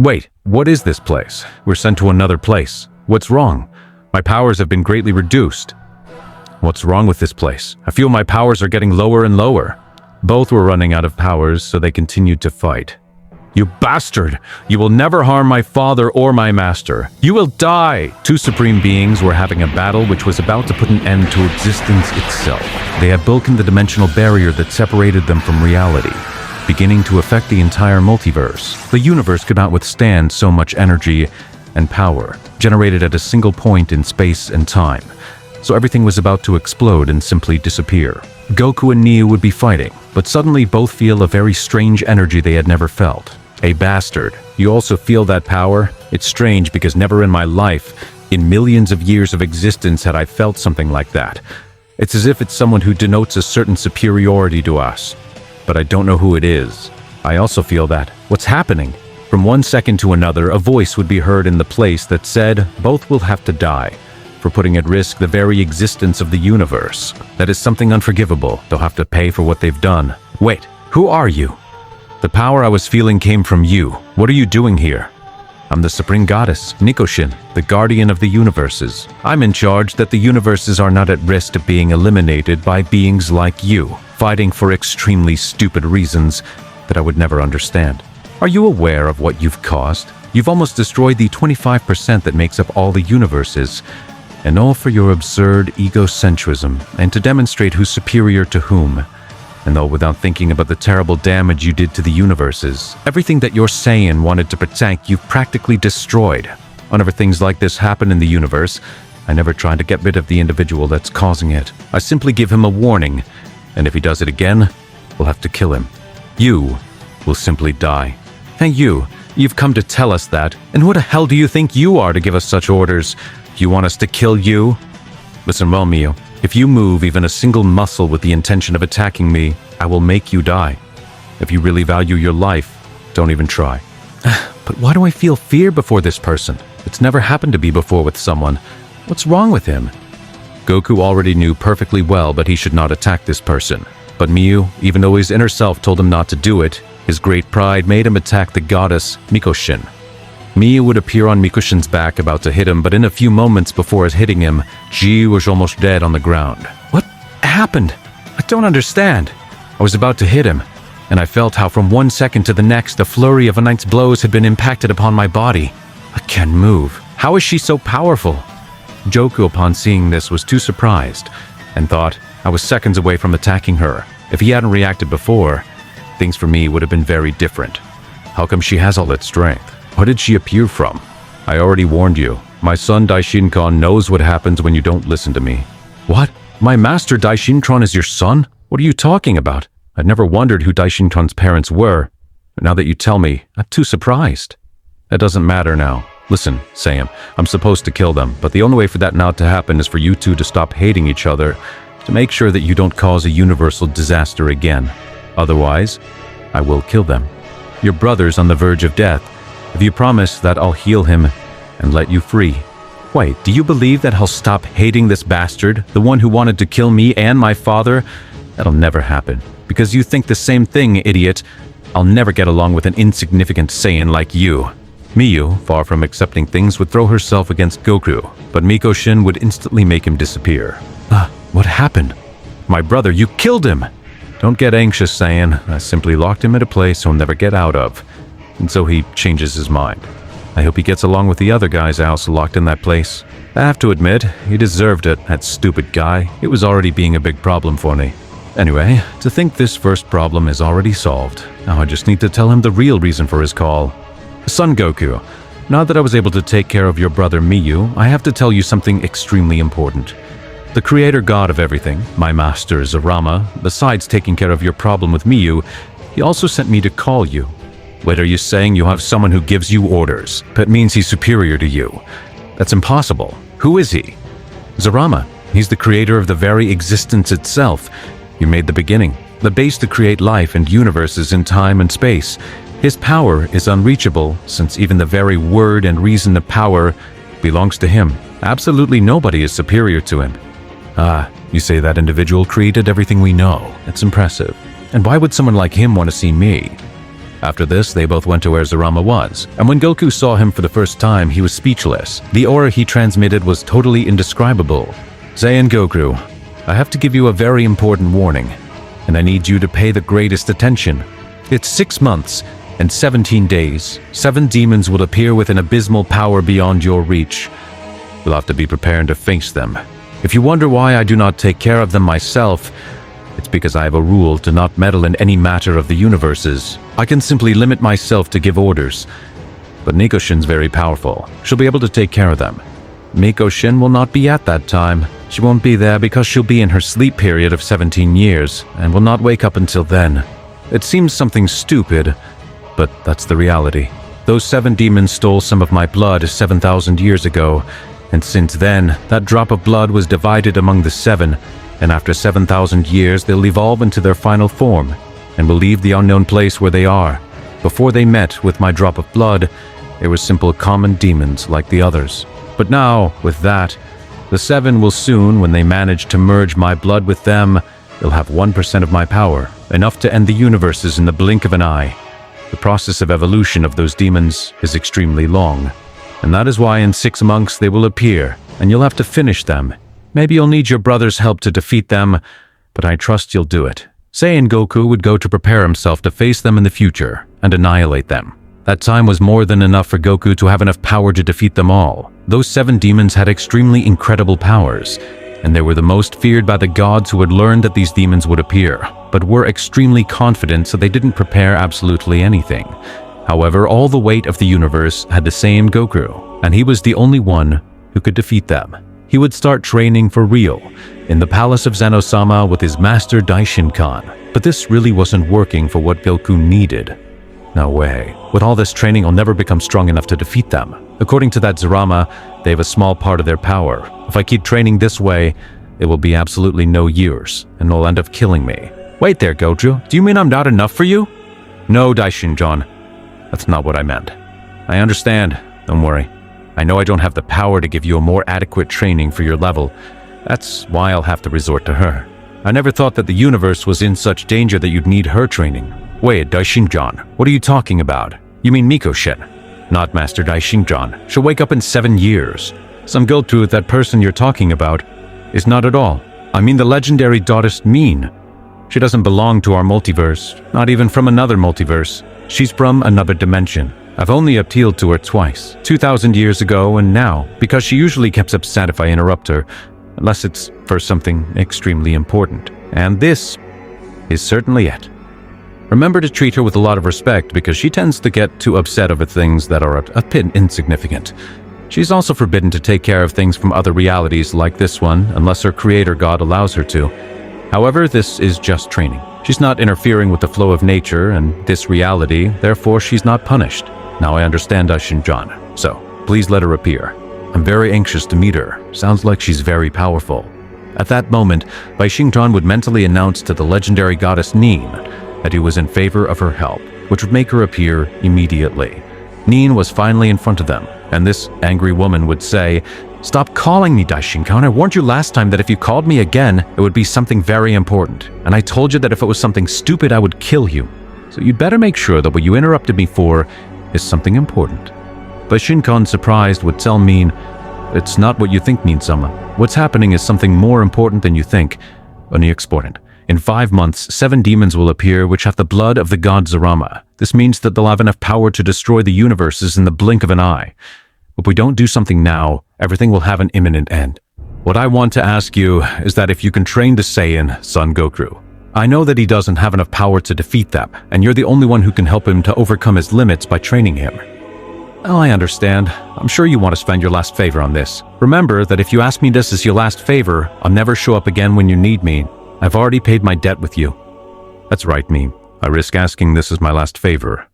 Wait, what is this place? We're sent to another place. What's wrong? My powers have been greatly reduced. What's wrong with this place? I feel my powers are getting lower and lower. Both were running out of powers, so they continued to fight. You bastard! You will never harm my father or my master. You will die! Two supreme beings were having a battle which was about to put an end to existence itself. They had broken the dimensional barrier that separated them from reality, beginning to affect the entire multiverse. The universe could not withstand so much energy and power, generated at a single point in space and time. So everything was about to explode and simply disappear. Goku and Neo would be fighting, but suddenly both feel a very strange energy they had never felt. A bastard. You also feel that power? It's strange because never in my life, in millions of years of existence, had I felt something like that. It's as if it's someone who denotes a certain superiority to us. But I don't know who it is. I also feel that. What's happening? From one second to another, a voice would be heard in the place that said, both will have to die, for putting at risk the very existence of the universe. That is something unforgivable. They'll have to pay for what they've done. Wait, who are you? The power I was feeling came from you. What are you doing here? I'm the Supreme Goddess, Nikoshin, the guardian of the universes. I'm in charge that the universes are not at risk of being eliminated by beings like you, fighting for extremely stupid reasons that I would never understand. Are you aware of what you've caused? You've almost destroyed the 25% that makes up all the universes, and all for your absurd egocentrism and to demonstrate who's superior to whom. And all without thinking about the terrible damage you did to the universes. Everything that your Saiyan wanted to protect, you've practically destroyed. Whenever things like this happen in the universe, I never try to get rid of the individual that's causing it. I simply give him a warning, and if he does it again, we'll have to kill him. You will simply die. Thank you. You've come to tell us that. And who the hell do you think you are to give us such orders? You want us to kill you? Listen well, Mio. If you move even a single muscle with the intention of attacking me, I will make you die. If you really value your life, don't even try. But why do I feel fear before this person? It's never happened to me before with someone. What's wrong with him? Goku already knew perfectly well that he should not attack this person. But Miu, even though his inner self told him not to do it, his great pride made him attack the goddess Mikoshin. Miu would appear on Mikoshin's back about to hit him, but in a few moments before it hitting him, Ji was almost dead on the ground. What happened? I don't understand. I was about to hit him, and I felt how from one second to the next a flurry of a knight's blows had been impacted upon my body. I can't move. How is she so powerful? Goku, upon seeing this, was too surprised, and thought I was seconds away from attacking her. If he hadn't reacted before, things for me would have been very different. How come she has all that strength? What did she appear from? I already warned you. My son Daishinkan knows what happens when you don't listen to me. What? My master Daishinkan is your son? What are you talking about? I'd never wondered who Daishinkan's parents were. But now that you tell me, I'm too surprised. That doesn't matter now. Listen, Sam, I'm supposed to kill them, but the only way for that not to happen is for you two to stop hating each other, to make sure that you don't cause a universal disaster again. Otherwise, I will kill them. Your brother's on the verge of death. If you promise that I'll heal him and let you free. Wait, do you believe that I'll stop hating this bastard, the one who wanted to kill me and my father? That'll never happen. Because you think the same thing, idiot. I'll never get along with an insignificant Saiyan like you. Miu, far from accepting things, would throw herself against Goku, but Mikoshin would instantly make him disappear. What happened? My brother, you killed him! Don't get anxious, Saiyan. I simply locked him in a place he'll never get out of. And so he changes his mind. I hope he gets along with the other guys also locked in that place. I have to admit, he deserved it, that stupid guy. It was already being a big problem for me. Anyway, to think this first problem is already solved. Now I just need to tell him the real reason for his call. Son Goku, now that I was able to take care of your brother Miu, I have to tell you something extremely important. The creator god of everything, my master Zarama, besides taking care of your problem with Miu, he also sent me to call you. Wait, are you saying you have someone who gives you orders? That means he's superior to you. That's impossible. Who is he? Zarama. He's the creator of the very existence itself. You made the beginning, the base to create life and universes in time and space. His power is unreachable, since even the very word and reason of power belongs to him. Absolutely nobody is superior to him. You say that individual created everything we know. It's impressive. And why would someone like him want to see me? After this, they both went to where Zarama was, and when Goku saw him for the first time, he was speechless. The aura he transmitted was totally indescribable. Saiyan Goku, I have to give you a very important warning, and I need you to pay the greatest attention. It's 6 months and 17 days. 7 demons will appear with an abysmal power beyond your reach. You'll have to be prepared to face them. If you wonder why I do not take care of them myself, it's because I have a rule to not meddle in any matter of the universes. I can simply limit myself to give orders. But Nikoshin's very powerful. She'll be able to take care of them. Mikoshin will not be at that time. She won't be there because she'll be in her sleep period of 17 years and will not wake up until then. It seems something stupid, but that's the reality. Those 7 demons stole some of my blood 7,000 years ago, and since then, that drop of blood was divided among the 7, and after 7,000 years, they'll evolve into their final form and will leave the unknown place where they are. Before they met with my drop of blood, they were simple common demons like the others. But now, with that, the 7 will soon, when they manage to merge my blood with them, they'll have 1% of my power, enough to end the universes in the blink of an eye. The process of evolution of those demons is extremely long, and that is why in 6 months they will appear, and you'll have to finish them. Maybe you'll need your brother's help to defeat them, but I trust you'll do it. Saiyan Goku would go to prepare himself to face them in the future and annihilate them. That time was more than enough for Goku to have enough power to defeat them all. Those 7 demons had extremely incredible powers, and they were the most feared by the gods who had learned that these demons would appear, but were extremely confident so they didn't prepare absolutely anything. However, all the weight of the universe had the same Goku, and he was the only one who could defeat them. He would start training for real in the palace of Zeno-sama with his master Daishinkan. But this really wasn't working for what Goku needed. No way. With all this training, I'll never become strong enough to defeat them. According to that Zarama, they have a small part of their power. If I keep training this way, it will be absolutely no use, and they'll end up killing me. Wait there, Goku. Do you mean I'm not enough for you? No, Daishinkan. That's not what I meant. I understand. Don't worry. I know I don't have the power to give you a more adequate training for your level. That's why I'll have to resort to her. I never thought that the universe was in such danger that you'd need her training. Wait, Daishinkan, what are you talking about? You mean Mikoshin? Not Master Daishinkan. She'll wake up in 7 years. Some Goku, that person you're talking about, is not at all. I mean the legendary goddess Min. She doesn't belong to our multiverse, not even from another multiverse. She's from another dimension. I've only appealed to her twice, 2,000 years ago and now, because she usually gets upset if I interrupt her, unless it's for something extremely important. And this is certainly it. Remember to treat her with a lot of respect because she tends to get too upset over things that are a bit insignificant. She's also forbidden to take care of things from other realities like this one unless her creator god allows her to. However, this is just training. She's not interfering with the flow of nature and this reality, therefore she's not punished. Now I understand Daishinkan, so please let her appear. I'm very anxious to meet her. Sounds like she's very powerful. At that moment, Daishinkan would mentally announce to the legendary goddess Nin that he was in favor of her help, which would make her appear immediately. Nin was finally in front of them, and this angry woman would say, "Stop calling me Daishinkan. I warned you last time that if you called me again, it would be something very important. And I told you that if it was something stupid, I would kill you. So you'd better make sure that what you interrupted me for is something important." Daishinkan, surprised, would tell Min, "It's not what you think, Min-sama. What's happening is something more important than you think. Only important. In 5 months, 7 demons will appear which have the blood of the god Zarama. This means that they'll have enough power to destroy the universes in the blink of an eye. If we don't do something now, everything will have an imminent end. What I want to ask you is that if you can train the Saiyan, Son Goku. I know that he doesn't have enough power to defeat them, and you're the only one who can help him to overcome his limits by training him. Oh, I understand. I'm sure you want to spend your last favor on this. Remember that if you ask me this as your last favor, I'll never show up again when you need me. I've already paid my debt with you." "That's right, me. I risk asking this as my last favor.